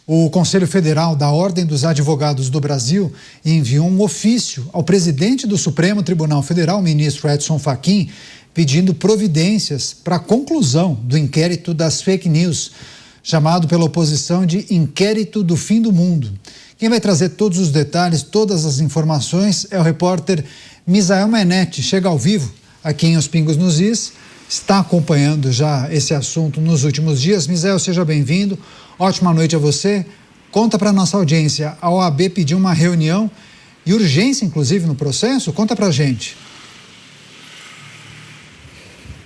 O Conselho Federal da Ordem dos Advogados do Brasil enviou um ofício ao presidente do Supremo Tribunal Federal, ministro Edson Fachin, pedindo providências para a conclusão do inquérito das fake news, chamado pela oposição de Inquérito do Fim do Mundo. Quem vai trazer todos os detalhes, todas as informações é o repórter Misael Menetti. Chega ao vivo aqui em Os Pingos nos Is, está acompanhando já esse assunto nos últimos dias. Misael, seja bem-vindo. Ótima noite a você. Conta para a nossa audiência, a OAB pediu uma reunião e urgência, inclusive, no processo? Conta para a gente.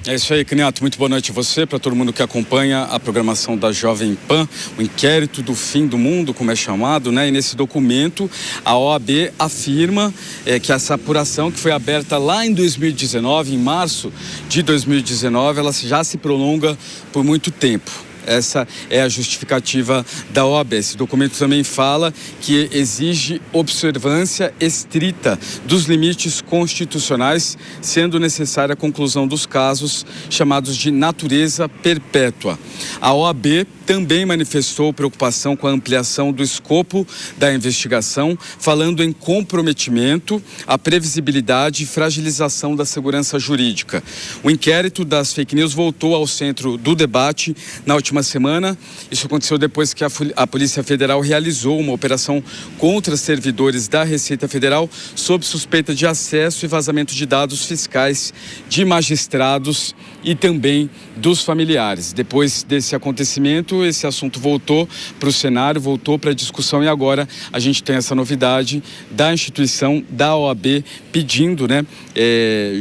É isso aí, Caniato. Muito boa noite a você, para todo mundo que acompanha a programação da Jovem Pan, o Inquérito do Fim do Mundo, como é chamado, né? E nesse documento, a OAB afirma que essa apuração que foi aberta lá em 2019, em março de 2019, ela já se prolonga por muito tempo. Essa é a justificativa da OAB. Esse documento também fala que exige observância estrita dos limites constitucionais, sendo necessária a conclusão dos casos chamados de natureza perpétua. A OAB também manifestou preocupação com a ampliação do escopo da investigação, falando em comprometimento, a previsibilidade e fragilização da segurança jurídica. O inquérito das fake news voltou ao centro do debate na última semana. Isso aconteceu depois que a Polícia Federal realizou uma operação contra servidores da Receita Federal sob suspeita de acesso e vazamento de dados fiscais de magistrados e também dos familiares. Depois desse acontecimento, esse assunto voltou para o cenário, voltou para a discussão e agora a gente tem essa novidade da instituição, da OAB, pedindo,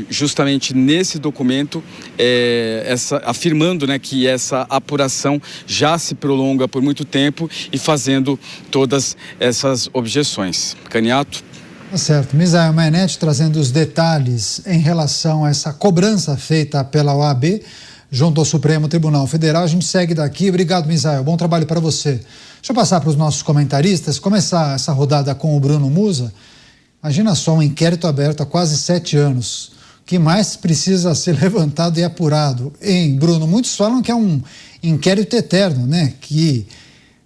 justamente nesse documento, afirmando, que essa apuração já se prolonga por muito tempo e fazendo todas essas objeções. Caniato? Tá certo. Misael Menetti trazendo os detalhes em relação a essa cobrança feita pela OAB junto ao Supremo Tribunal Federal. A gente segue daqui. Obrigado, Misael. Bom trabalho para você. Deixa eu passar para os nossos comentaristas, começar essa rodada com o Bruno Musa. Imagina só, um inquérito aberto há quase 7 anos. O que mais precisa ser levantado e apurado? Hein, Bruno? Muitos falam que é um inquérito eterno, que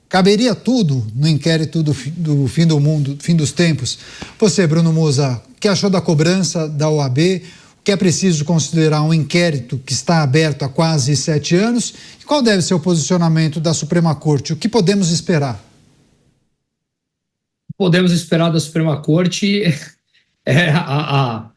caberia tudo no inquérito do fim do mundo, fim dos tempos. Você, Bruno Musa, o que achou da cobrança da OAB? O que é preciso considerar um inquérito que está aberto há quase 7 anos? E qual deve ser o posicionamento da Suprema Corte? O que podemos esperar? Podemos esperar da Suprema Corte a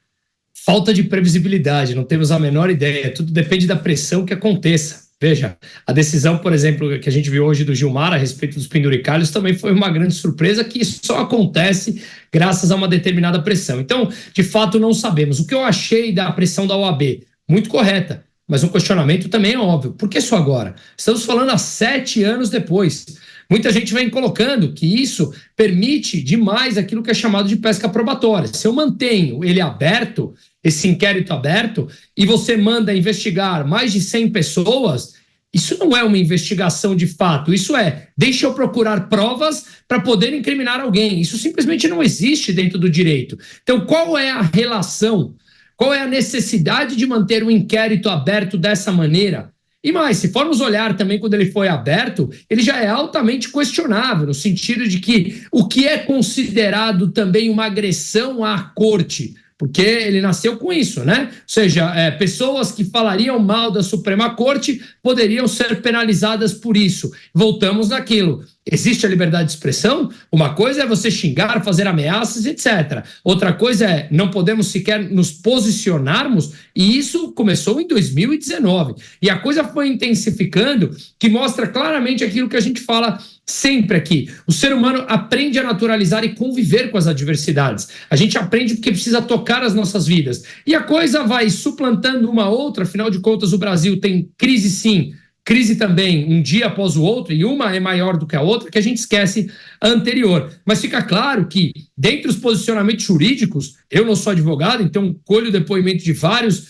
falta de previsibilidade. Não temos a menor ideia. Tudo depende da pressão que aconteça. Veja, a decisão, por exemplo, que a gente viu hoje do Gilmar a respeito dos penduricalhos também foi uma grande surpresa, que só acontece graças a uma determinada pressão. Então, de fato, não sabemos. O que eu achei da pressão da OAB? Muito correta, mas um questionamento também é óbvio. Por que só agora? Estamos falando há 7 anos depois. Muita gente vem colocando que isso permite demais aquilo que é chamado de pesca probatória. Se eu mantenho ele aberto, esse inquérito aberto, e você manda investigar mais de 100 pessoas, isso não é uma investigação de fato, isso deixa eu procurar provas para poder incriminar alguém. Isso simplesmente não existe dentro do direito. Então, qual é a relação, qual é a necessidade de manter o inquérito aberto dessa maneira? E mais, se formos olhar também quando ele foi aberto, ele já é altamente questionável, no sentido de que o que é considerado também uma agressão à corte, porque ele nasceu com isso, Ou seja, pessoas que falariam mal da Suprema Corte poderiam ser penalizadas por isso. Voltamos naquilo. Existe a liberdade de expressão? Uma coisa é você xingar, fazer ameaças, etc. Outra coisa é não podemos sequer nos posicionarmos, e isso começou em 2019. E a coisa foi intensificando, que mostra claramente aquilo que a gente fala sempre aqui. O ser humano aprende a naturalizar e conviver com as adversidades. A gente aprende porque precisa tocar as nossas vidas. E a coisa vai suplantando uma outra, afinal de contas o Brasil tem crise sim, crise também, um dia após o outro, e uma é maior do que a outra, que a gente esquece a anterior. Mas fica claro que, dentre os posicionamentos jurídicos, eu não sou advogado, então colho o depoimento de vários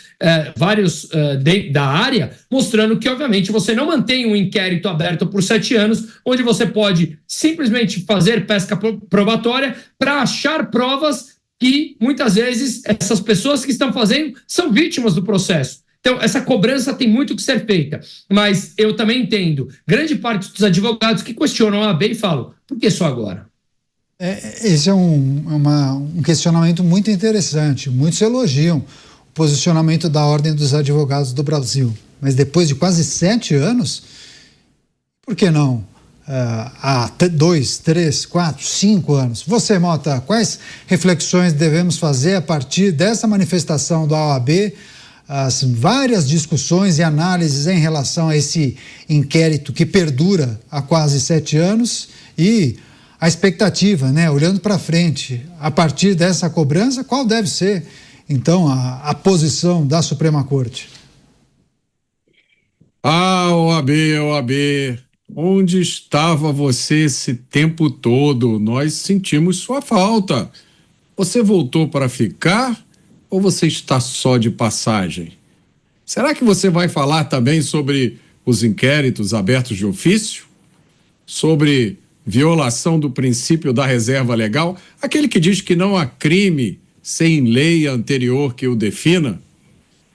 da área, mostrando que, obviamente, você não mantém um inquérito aberto por 7 anos, onde você pode simplesmente fazer pesca probatória para achar provas que, muitas vezes, essas pessoas que estão fazendo são vítimas do processo. Então, essa cobrança tem muito que ser feita, mas eu também entendo grande parte dos advogados que questionam a OAB e falam, por que só agora? Esse é um questionamento muito interessante. Muitos elogiam o posicionamento da Ordem dos Advogados do Brasil, mas depois de quase 7 anos, por que não? Há 2, 3, 4, 5 anos. Você, Mota, quais reflexões devemos fazer a partir dessa manifestação da OAB, as várias discussões e análises em relação a esse inquérito que perdura há quase 7 anos e a expectativa, né, olhando para frente, a partir dessa cobrança, qual deve ser, então, a posição da Suprema Corte? OAB, onde estava você esse tempo todo? Nós sentimos sua falta. Você voltou para ficar ou você está só de passagem? Será que você vai falar também sobre os inquéritos abertos de ofício? Sobre violação do princípio da reserva legal? Aquele que diz que não há crime sem lei anterior que o defina?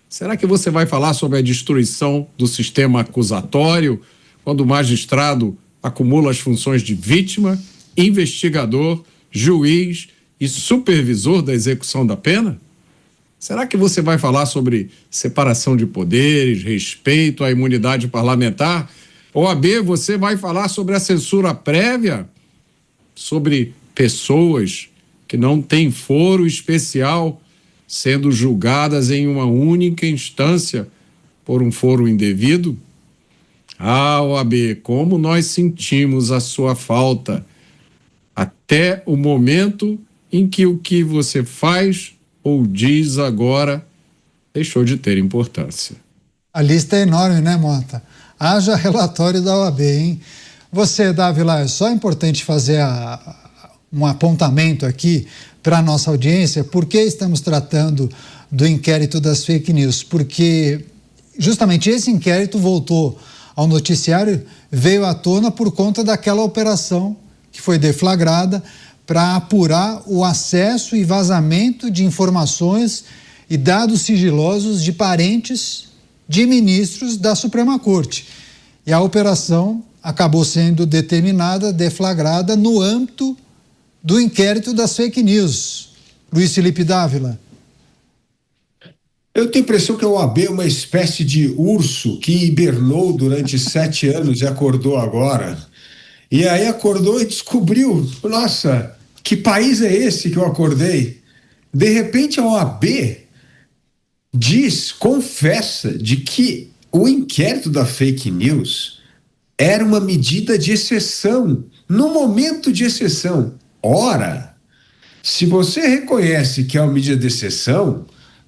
Será que você vai falar sobre a destruição do sistema acusatório, quando o magistrado acumula as funções de vítima, investigador, juiz e supervisor da execução da pena? Será que você vai falar sobre separação de poderes, respeito à imunidade parlamentar? OAB, você vai falar sobre a censura prévia? Sobre pessoas que não têm foro especial sendo julgadas em uma única instância por um foro indevido? OAB, como nós sentimos a sua falta até o momento em que o que você faz ou diz agora deixou de ter importância. A lista é enorme, né, Mota? Haja relatório da OAB, hein? Você, Dávila, é só importante fazer um apontamento aqui para a nossa audiência. Por que estamos tratando do inquérito das fake news? Porque justamente esse inquérito voltou ao noticiário, veio à tona por conta daquela operação que foi deflagrada para apurar o acesso e vazamento de informações e dados sigilosos de parentes de ministros da Suprema Corte. E a operação acabou sendo determinada, deflagrada no âmbito do inquérito das fake news. Luiz Felipe Dávila. Eu tenho a impressão que a OAB é uma espécie de urso que hibernou durante 7 anos e acordou agora. E aí acordou e descobriu, nossa, que país é esse que eu acordei? De repente a OAB confessa de que o inquérito da fake news era uma medida de exceção, no momento de exceção. Ora, se você reconhece que é uma medida de exceção,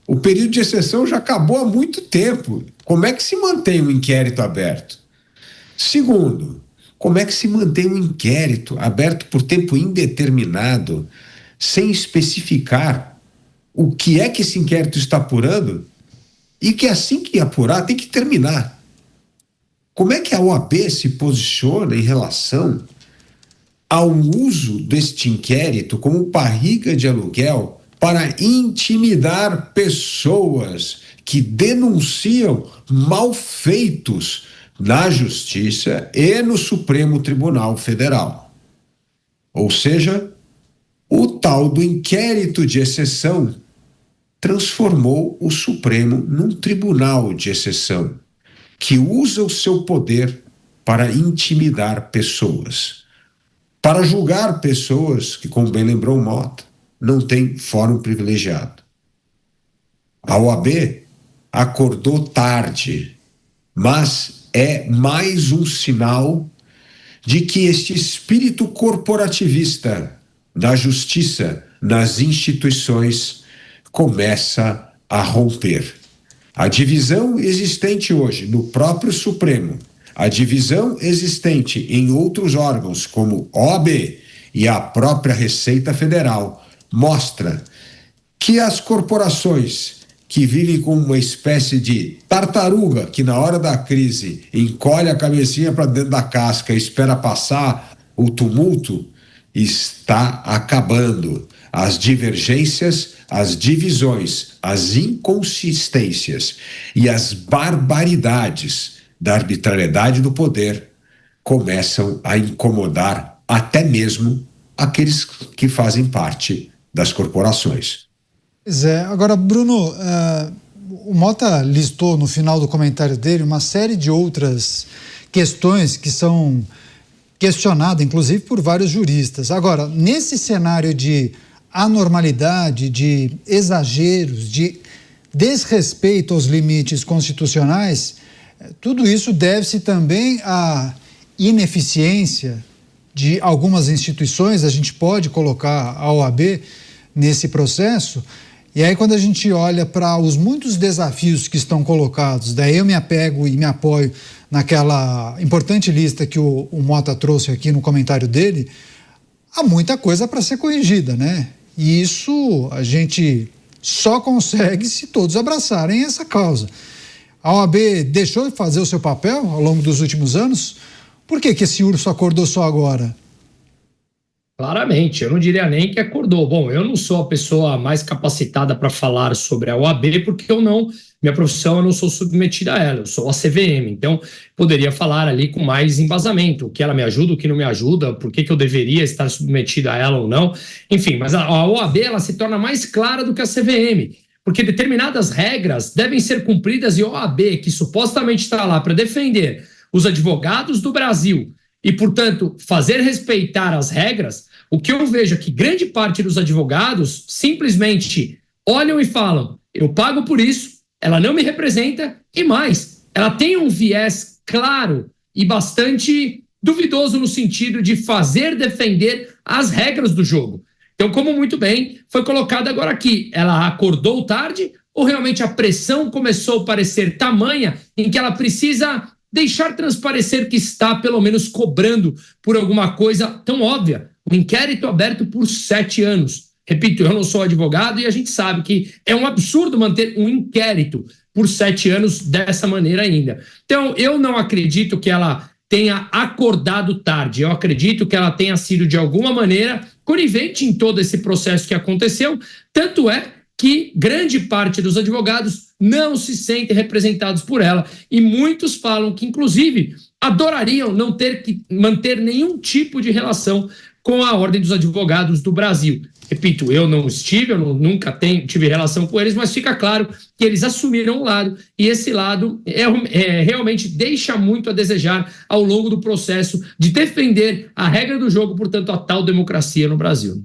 o período de exceção já acabou há muito tempo. Como é que se mantém um inquérito aberto? Segundo, como é que se mantém um inquérito aberto por tempo indeterminado, sem especificar o que é que esse inquérito está apurando e que assim que apurar tem que terminar? Como é que a OAB se posiciona em relação ao uso deste inquérito como barriga de aluguel para intimidar pessoas que denunciam malfeitos na Justiça e no Supremo Tribunal Federal? Ou seja, o tal do inquérito de exceção transformou o Supremo num tribunal de exceção, que usa o seu poder para intimidar pessoas, para julgar pessoas que, como bem lembrou o Mota, não tem fórum privilegiado. A OAB acordou tarde, mas é mais um sinal de que este espírito corporativista da justiça nas instituições começa a romper. A divisão existente hoje no próprio Supremo, a divisão existente em outros órgãos como OAB e a própria Receita Federal mostra que as corporações que vivem como uma espécie de tartaruga que na hora da crise encolhe a cabecinha para dentro da casca e espera passar o tumulto, está acabando. as divergências, as divisões, as inconsistências e as barbaridades da arbitrariedade do poder começam a incomodar até mesmo aqueles que fazem parte das corporações. Pois é. Agora, Bruno, o Mota listou no final do comentário dele uma série de outras questões que são questionadas, inclusive por vários juristas. Agora, nesse cenário de anormalidade, de exageros, de desrespeito aos limites constitucionais, tudo isso deve-se também à ineficiência de algumas instituições. A gente pode colocar a OAB nesse processo. E aí, quando a gente olha para os muitos desafios que estão colocados, daí eu me apego e me apoio naquela importante lista que o Mota trouxe aqui no comentário dele, há muita coisa para ser corrigida, né? E isso a gente só consegue se todos abraçarem essa causa. A OAB deixou de fazer o seu papel ao longo dos últimos anos? Por que esse urso acordou só agora? Claramente, eu não diria nem que acordou. Bom, eu não sou a pessoa mais capacitada para falar sobre a OAB, porque minha profissão, eu não sou submetida a ela, eu sou a CVM, então poderia falar ali com mais embasamento, o que ela me ajuda, o que não me ajuda, por que eu deveria estar submetida a ela ou não, enfim, mas a OAB, ela se torna mais clara do que a CVM, porque determinadas regras devem ser cumpridas e a OAB, que supostamente está lá para defender os advogados do Brasil e, portanto, fazer respeitar as regras, o que eu vejo é que grande parte dos advogados simplesmente olham e falam: eu pago por isso, ela não me representa, e mais, ela tem um viés claro e bastante duvidoso no sentido de fazer defender as regras do jogo. Então, como muito bem foi colocado agora aqui, ela acordou tarde ou realmente a pressão começou a parecer tamanha em que ela precisa deixar transparecer que está, pelo menos, cobrando por alguma coisa tão óbvia? Um inquérito aberto por 7 anos. Repito, eu não sou advogado e a gente sabe que é um absurdo manter um inquérito por 7 anos dessa maneira ainda. Então, eu não acredito que ela tenha acordado tarde. Eu acredito que ela tenha sido, de alguma maneira, conivente em todo esse processo que aconteceu. Tanto é que grande parte dos advogados não se sentem representados por ela. E muitos falam que, inclusive, adorariam não ter que manter nenhum tipo de relação com a Ordem dos Advogados do Brasil. Repito, eu não estive, nunca tive relação com eles, mas fica claro que eles assumiram um lado, e esse lado realmente deixa muito a desejar ao longo do processo de defender a regra do jogo, portanto, a tal democracia no Brasil.